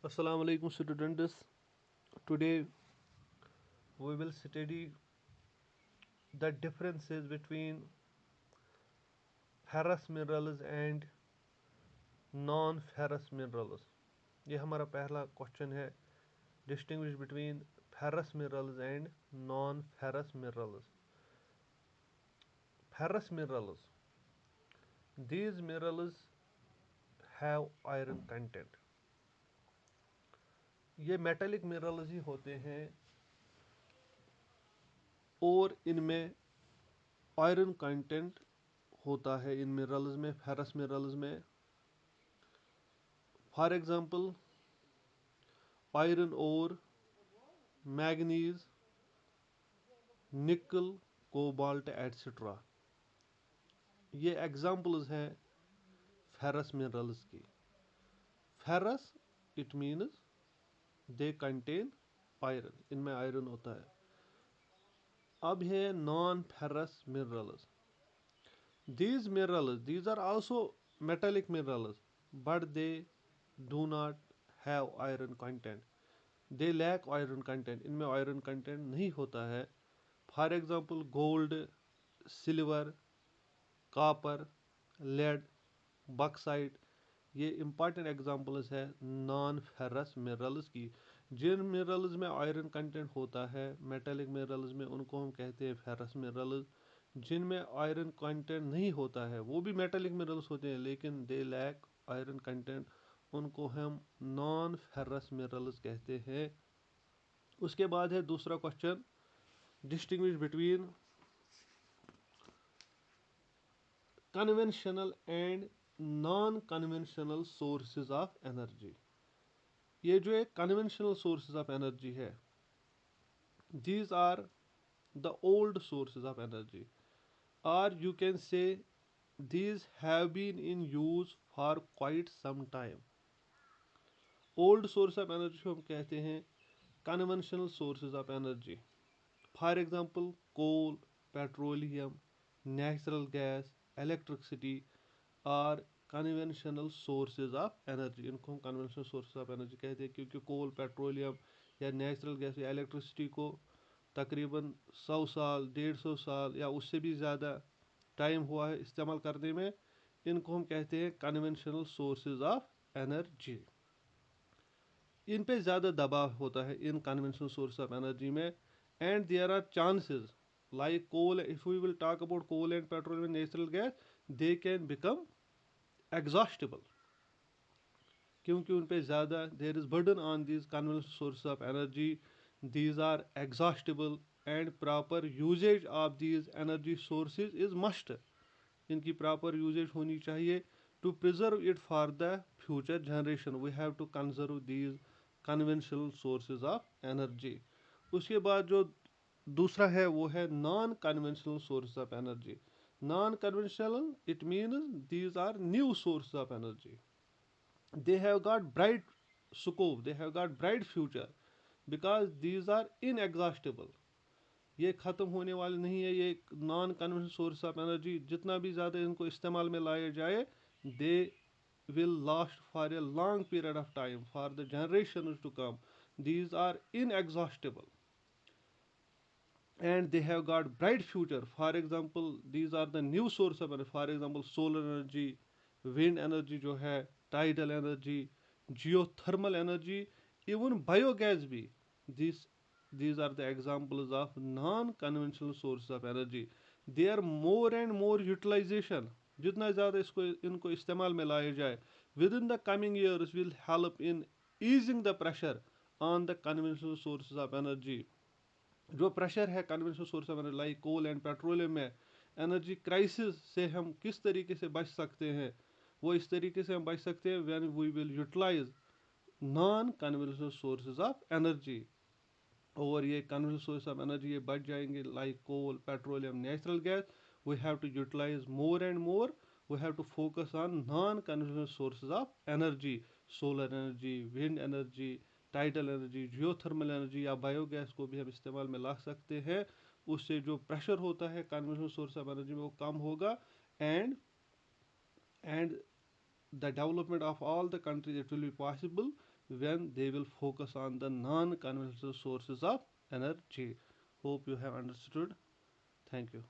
Assalamu alaikum students. Today we will study the differences between ferrous minerals and non ferrous minerals. ये हमारा पहला question है, distinguish between ferrous minerals and non ferrous minerals. Ferrous minerals, these minerals have iron content. ये metallic minerals ही होते हैं और इनमें iron content होता है। इन मिनरल्स में, फेरस मिनरल्स में, फॉर एग्जांपल आयरन और मैग्नीज, निकल, कोबाल्ट एटसेट्रा, ये एग्जांपल्स हैं फेरस मिनरल्स की। Ferrous it means they contain iron, इनमें आयरन होता है। अब है non ferrous minerals. These are also metallic minerals, but they do not have iron content. They lack iron content. इनमें iron content नहीं होता है। For example, gold, silver, copper, lead, bauxite, ये important examples है non ferrous minerals की। जिन minerals में iron content होता है, मेटेलिक मिनरल्स में, उनको हम कहते हैं फेरस मिनरल्स। जिनमें आयरन कंटेंट नहीं होता है वो भी मेटेलिक मिनरल्स होते हैं, लेकिन दे लैक आयरन कंटेंट, उनको हम नॉन फेरस मिनरल्स कहते हैं। उसके बाद है दूसरा question, distinguish between conventional and non conventional sources of energy. ये जो एक कन्वेंशनल सोर्सेज ऑफ एनर्जी है, these are the old sources of energy, और you can say these have been in use for quite some time. Old source of energy को हम कहते हैं conventional sources of energy. For example coal, petroleum, natural gas, electricity are conventional sources of energy. इनको हम conventional sources of energy कहते हैं, क्योंकि coal, petroleum या नेचुरल गैस या इलेक्ट्रिसिटी को तकरीबन 100 साल, 150 साल या उससे भी ज़्यादा टाइम हुआ है इस्तेमाल करने में। इनको हम कहते हैं कन्वेंशनल सोर्सेज ऑफ एनर्जी। इन पे ज़्यादा दबाव होता है इन कन्वेंशनल सोर्स ऑफ एनर्जी में, and there are chances like coal, if we will talk about coal and petrol and natural gas, they can become exhaustible, क्योंकि उन पे ज़्यादा there is burden on these conventional source of energy, these are exhaustible, and proper usage of these energy sources is must. इनकी proper usage होनी चाहिए। To preserve it for the future generation we have to conserve these conventional sources of energy. उसके बाद जो दूसरा है वो है non conventional sources of energy. Non conventional it means these are new sources of energy, they have got bright scope, they have got bright future, because these are inexhaustible. ये ख़त्म होने वाले नहीं है। ये non conventional source of energy, जितना भी ज़्यादा इनको इस्तेमाल में लाया जाए, दे will last for a long period of time for the generations to come. These are inexhaustible and they have got bright future. For example, these are the new source of energy. For example, solar energy, wind energy जो है, tidal energy, geothermal energy, even biogas भी. These these are the examples of non-conventional sources of energy. They are more and more utilization. जितना ज़्यादा इसको इनको इस्तेमाल में लाया जाए, within the coming years will help in easing the pressure on the conventional sources of energy. जो pressure है conventional source of energy like coal and petroleum में, एनर्जी क्राइसिस से हम किस तरीके से बच सकते हैं, वो इस तरीके से हम बच सकते हैं when we will utilise non conventional sources of energy. और ये कन्वेंशनल सोर्स ऑफ एनर्जी ये बढ़ जाएंगे like coal, petroleum, natural gas. We have to utilise more and more, we have to focus on non conventional sources of energy, solar energy, wind energy, tidal energy, geothermal energy या biogas को भी हम इस्तेमाल में ला सकते हैं। उससे जो प्रेशर होता है कन्वेंशनल सोर्स ऑफ एनर्जी में वो कम होगा, and the development of all the countries, it will be possible when they will focus on the non conventional sources of energy. Hope you have understood. Thank you.